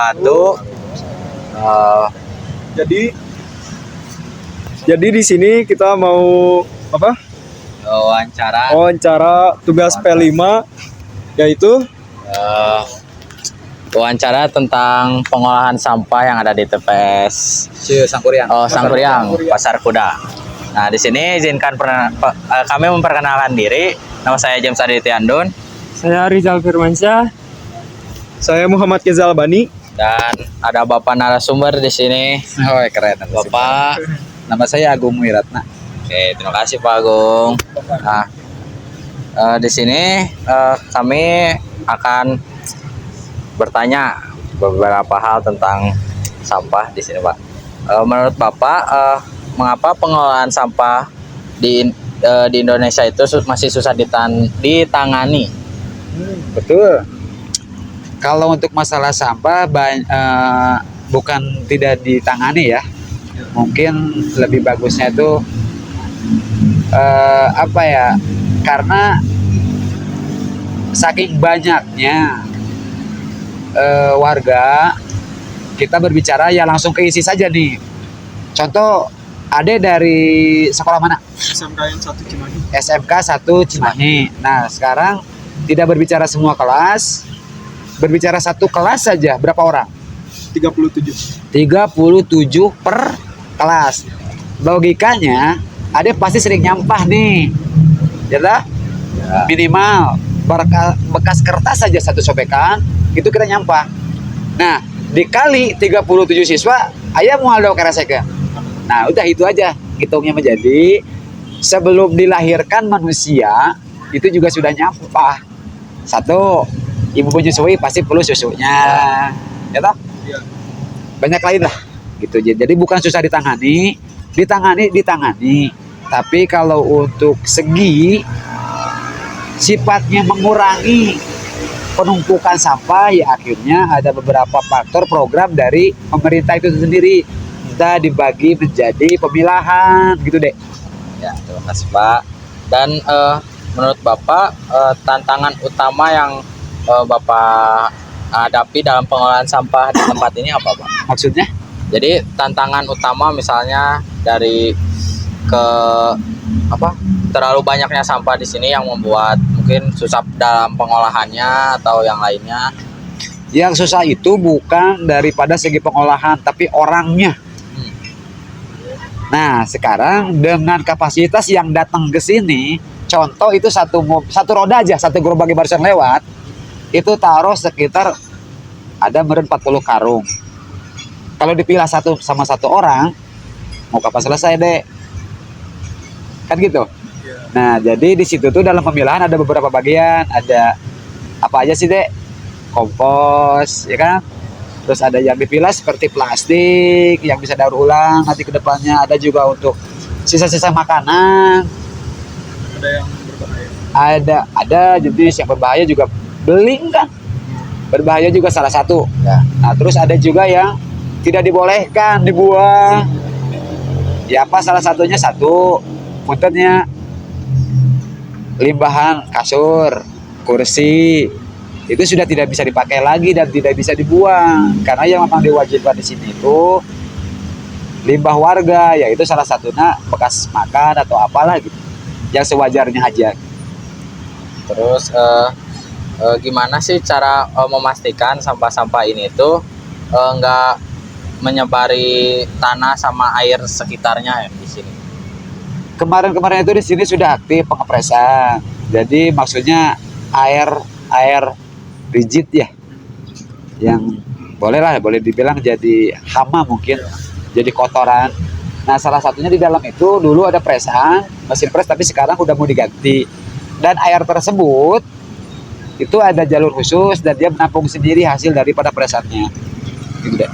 wabarakatuh. Eh, Jadi di sini kita mau apa? Wawancara tugas P5 yaitu eh, wawancara tentang pengolahan sampah yang ada di TPS Sangkuriang. Sangkuriang, Pasar Kuda. Nah, di sini izinkan kami memperkenalkan diri. Nama saya James Aditya Andun Saya Rizal Firmansyah. saya Muhammad Kezal Bani. dan ada Bapak narasumber di sini. Oh, keren. Bapak, Nama saya Agung Wiratna. oke, terima kasih Pak Agung. Nah, di sini kami akan bertanya beberapa hal tentang sampah di sini, Pak. Menurut Bapak, mengapa pengelolaan sampah di Indonesia itu masih susah ditangani? Betul. Kalau untuk masalah sampah bukan tidak ditangani ya. Mungkin lebih bagusnya itu apa ya? Karena saking banyaknya warga, kita berbicara ya langsung keisi saja nih. Contoh, Ade dari sekolah mana? SMK 1 Cimahi. Nah, sekarang tidak berbicara semua kelas, berbicara satu kelas saja, berapa orang? 37. 37 per kelas. Logikanya, Ade pasti sering nyampah nih. Ya. Minimal bekas kertas saja satu sobekan, itu kita nyampah. Nah, dikali 37 siswa, ayah mau ada karasekeun. Nah, udah itu aja. Hitungnya menjadi sebelum dilahirkan manusia itu juga sudah nyampah. Satu, ibu menyusui pasti perlu susunya. Ya toh? Iya. Banyak lain lah gitu. Jadi bukan susah ditangani. Tapi kalau untuk segi sifatnya mengurangi penumpukan sampah, ya akhirnya ada beberapa faktor program dari pemerintah itu sendiri. Kita dibagi menjadi pemilahan gitu deh. Ya, terima kasih Pak. Dan menurut Bapak, tantangan utama yang Bapak hadapi dalam pengolahan sampah di tempat ini apa, Pak? Maksudnya? Jadi tantangan utama misalnya dari terlalu banyaknya sampah di sini yang membuat mungkin susah dalam pengolahannya atau yang lainnya. Yang susah itu bukan daripada segi pengolahan, tapi orangnya. Nah, sekarang dengan kapasitas yang datang ke sini, contoh itu satu roda aja, satu gerobak barusan lewat, itu taruh sekitar ada meren 40 karung. Kalau dipilah satu sama satu orang, mau kapan selesai deh? Kan gitu. Nah, jadi di situ tuh dalam pemilahan ada beberapa bagian, ada apa aja sih dek? Kompos, ya kan? Terus ada yang dipilah seperti plastik yang bisa daur ulang nanti ke depannya, ada juga untuk sisa-sisa makanan. Ada yang berbahaya. Ada jenis yang berbahaya juga, beling kan? Berbahaya juga salah satu. Ya. Nah, terus ada juga yang tidak dibolehkan dibuang. Ya apa salah satunya satu, puntennya limbahan kasur, kursi, itu sudah tidak bisa dipakai lagi dan tidak bisa dibuang karena yang memang diwajibkan di sini itu limbah warga, yaitu salah satunya bekas makan atau apalah gitu yang sewajarnya aja. Terus gimana sih cara memastikan sampah-sampah ini tuh nggak menyebari tanah sama air sekitarnya ya di sini? Kemarin-kemarin itu di sini sudah aktif pengepresan. Jadi maksudnya air rigid ya, yang boleh dibilang jadi hama mungkin, jadi kotoran. Nah, salah satunya di dalam itu dulu ada presan, mesin pres, tapi sekarang udah mau diganti. Dan air tersebut itu ada jalur khusus dan dia menampung sendiri hasil daripada presannya. Gitu deh.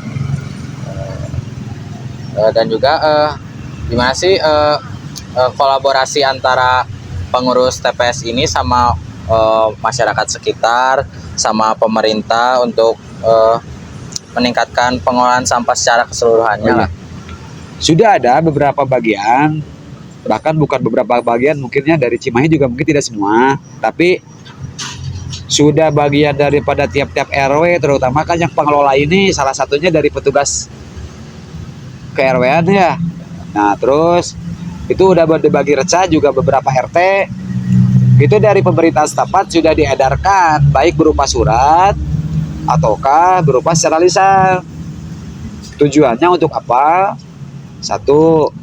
Dan juga gimana sih kolaborasi antara pengurus TPS ini sama masyarakat sekitar sama pemerintah untuk meningkatkan pengolahan sampah secara keseluruhannya? Oh, iya. Sudah ada beberapa bagian, bahkan bukan beberapa bagian, mungkinnya dari Cimahi juga mungkin tidak semua, tapi sudah bagian daripada tiap-tiap RW, terutama kan yang pengelola ini salah satunya dari petugas ke RW-an ya. Nah terus itu udah dibagi recah juga beberapa RT. Itu dari pemerintah setempat sudah diedarkan baik berupa surat ataukah berupa secara lisan. Tujuannya untuk apa? Satu,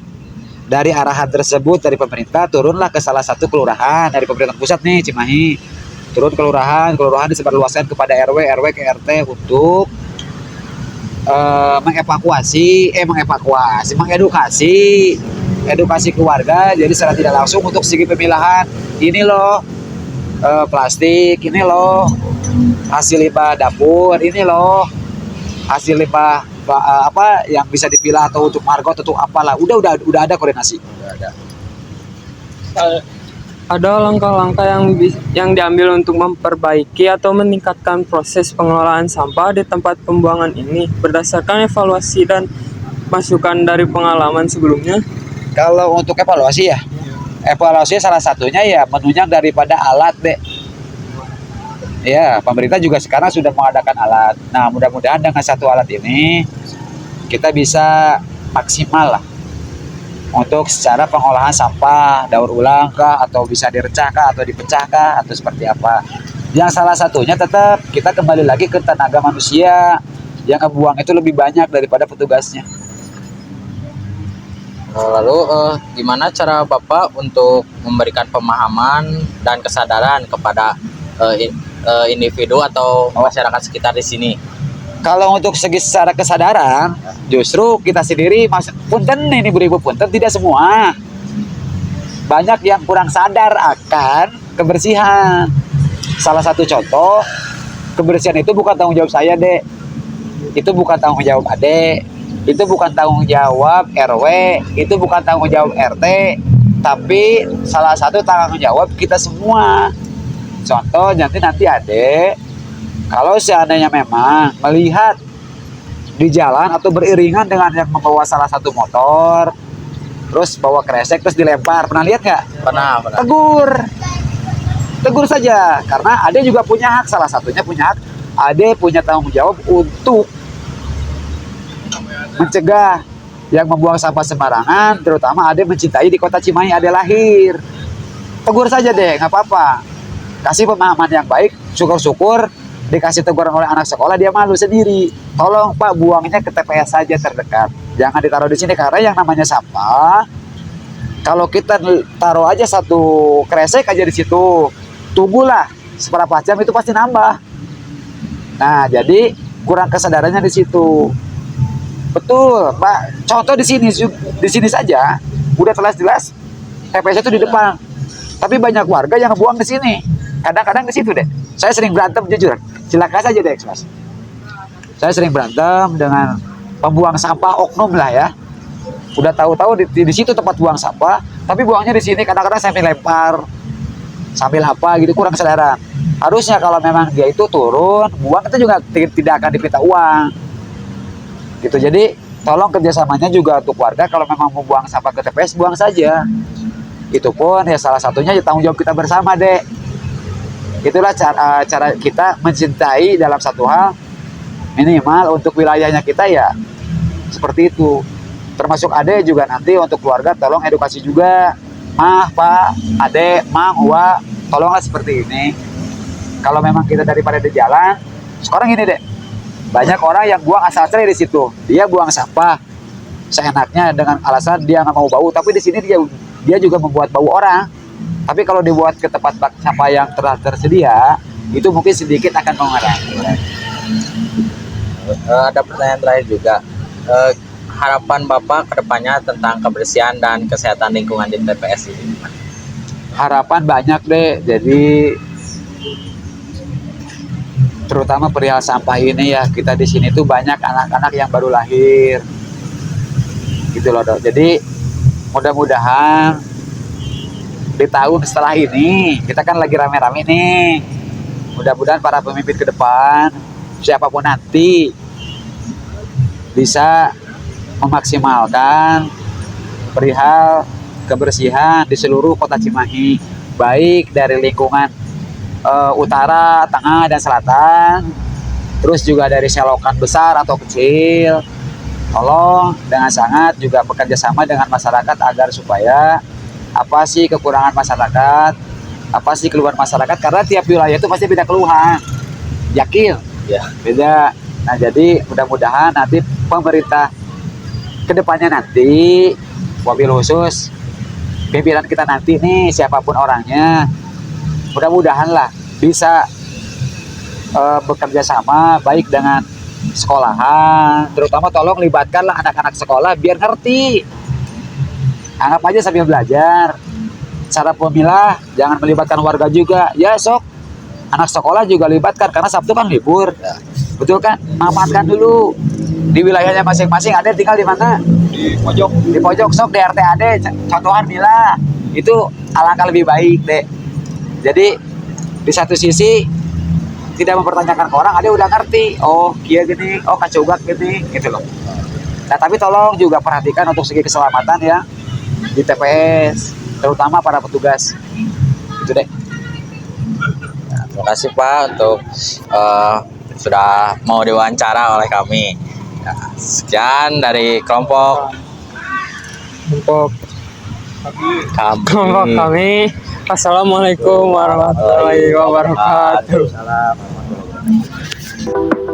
dari arahan tersebut dari pemerintah turunlah ke salah satu kelurahan dari pemerintah pusat nih Cimahi, turun kelurahan disebarluaskan kepada RW ke RT untuk mengedukasi keluarga. Jadi secara tidak langsung untuk segi pemilahan, ini loh plastik, ini loh hasil limbah dapur, ini loh hasil limbah apa yang bisa dipilah atau untuk margot atau apalah. Udah ada koordinasi. Udah ada. Ada langkah-langkah yang diambil untuk memperbaiki atau meningkatkan proses pengelolaan sampah di tempat pembuangan ini berdasarkan evaluasi dan masukan dari pengalaman sebelumnya. Kalau untuk evaluasi ya, evaluasi salah satunya ya menunjang daripada alat deh. Ya, pemerintah juga sekarang sudah mengadakan alat. Nah, mudah-mudahan dengan satu alat ini kita bisa maksimal lah untuk secara pengolahan sampah daur ulang kah, atau bisa direcah kah, atau dipecah kah, atau seperti apa. Yang salah satunya tetap kita kembali lagi ke tenaga manusia yang ngebuang itu lebih banyak daripada petugasnya. Lalu gimana cara Bapak untuk memberikan pemahaman dan kesadaran kepada individu atau masyarakat sekitar di sini? Kalau untuk segi secara kesadaran, justru kita sendiri punten ini beribu punten tidak semua. Banyak yang kurang sadar akan kebersihan. Salah satu contoh, kebersihan itu bukan tanggung jawab saya, Dek. Itu bukan tanggung jawab Adek. Itu bukan tanggung jawab RW, itu bukan tanggung jawab RT, tapi salah satu tanggung jawab kita semua. Contoh nanti Adek, kalau seandainya memang melihat di jalan atau beriringan dengan yang membawa salah satu motor, terus bawa kresek terus dilempar, pernah lihat nggak? Pernah. Tegur saja, karena Ade juga punya hak, salah satunya punya hak. Ade punya tanggung jawab untuk mencegah yang membuang sampah sembarangan, terutama Ade mencintai di kota Cimahi Ade lahir. Tegur saja deh, nggak apa-apa. Kasih pemahaman yang baik, syukur-syukur dikasih teguran oleh anak sekolah dia malu sendiri. Tolong Pak, buangnya ke TPS saja terdekat, jangan ditaruh di sini, karena yang namanya sampah kalau kita taruh aja satu kresek aja di situ, tunggulah seberapa jam itu pasti nambah. Nah, jadi kurang kesadarannya di situ. Betul, Pak. Contoh di sini saja udah jelas TPS itu di depan, tapi banyak warga yang buang di sini. Kadang-kadang di situ deh. Saya sering berantem, jujur. Silakan saja deh, Mas. Saya sering berantem dengan pembuang sampah oknum lah ya. Udah tahu-tahu di situ tempat buang sampah, tapi buangnya di sini, kadang-kadang sambil lempar, sambil apa gitu, kurang kesadaran. Harusnya kalau memang dia itu turun, buang, kita juga tidak akan dipinta uang. Gitu. Jadi tolong kerjasamanya juga untuk warga, kalau memang mau buang sampah ke TPS, buang saja. Itu pun ya salah satunya ya tanggung jawab kita bersama, Dek. Itulah cara kita mencintai dalam satu hal, minimal untuk wilayahnya kita ya seperti itu. Termasuk Ade juga nanti untuk keluarga tolong edukasi juga. Mah, Pak, Ade, Mang, Uwa, tolonglah seperti ini. Kalau memang kita daripada di jalan, sekarang ini deh, banyak orang yang buang asal cerai di situ. Dia buang sampah seenaknya dengan alasan dia nggak mau bau, tapi di sini dia juga membuat bau orang. Tapi kalau dibuat ke tempat sampah yang tersedia, itu mungkin sedikit akan mengurangi. Ada pertanyaan terakhir juga. Harapan Bapak kedepannya tentang kebersihan dan kesehatan lingkungan di TPS ini? Harapan banyak deh, jadi terutama perihal sampah ini ya, kita di sini tuh banyak anak-anak yang baru lahir, gitu loh dok. Jadi mudah-mudahan di tahun setelah ini, kita kan lagi rame-rame nih, mudah-mudahan para pemimpin ke depan, siapapun nanti, bisa memaksimalkan perihal kebersihan di seluruh kota Cimahi, baik dari lingkungan utara, tengah, dan selatan. Terus juga dari selokan besar atau kecil. Tolong dengan sangat juga bekerja sama dengan masyarakat agar supaya apa sih kekurangan masyarakat, apa sih keluhan masyarakat, karena tiap wilayah itu pasti beda keluhan. Yakin? Ya. Beda. Nah, jadi mudah-mudahan nanti pemerintah kedepannya nanti, wabil khusus pimpinan kita nanti nih, siapapun orangnya, mudah-mudahan lah bisa bekerja sama baik dengan sekolahan, terutama tolong libatkanlah anak-anak sekolah biar ngerti. Anggap aja sambil belajar. Cara pemilah jangan melibatkan warga juga. Ya sok, anak sekolah juga libatkan karena Sabtu kan libur. Betul kan? Manfaatkan dulu. Di wilayahnya masing-masing ada tinggal di mana? Di pojok. Di pojok, sok di RT ada contohan milah. Itu alangkah lebih baik, Dek. Jadi di satu sisi tidak mempertanyakan ke orang, ada udah ngerti. Oh, kia gini, oh kacugak gini, gitu loh. Nah, tapi tolong juga perhatikan untuk segi keselamatan ya di TPS, terutama para petugas. Itu deh. Nah, terima kasih Pak untuk sudah mau diwawancara oleh kami. Nah, sekian dari kelompok Untuk kami. kelompok kami. Assalamualaikum warahmatullahi wabarakatuh. Waalaikumsalam warahmatullahi wabarakatuh.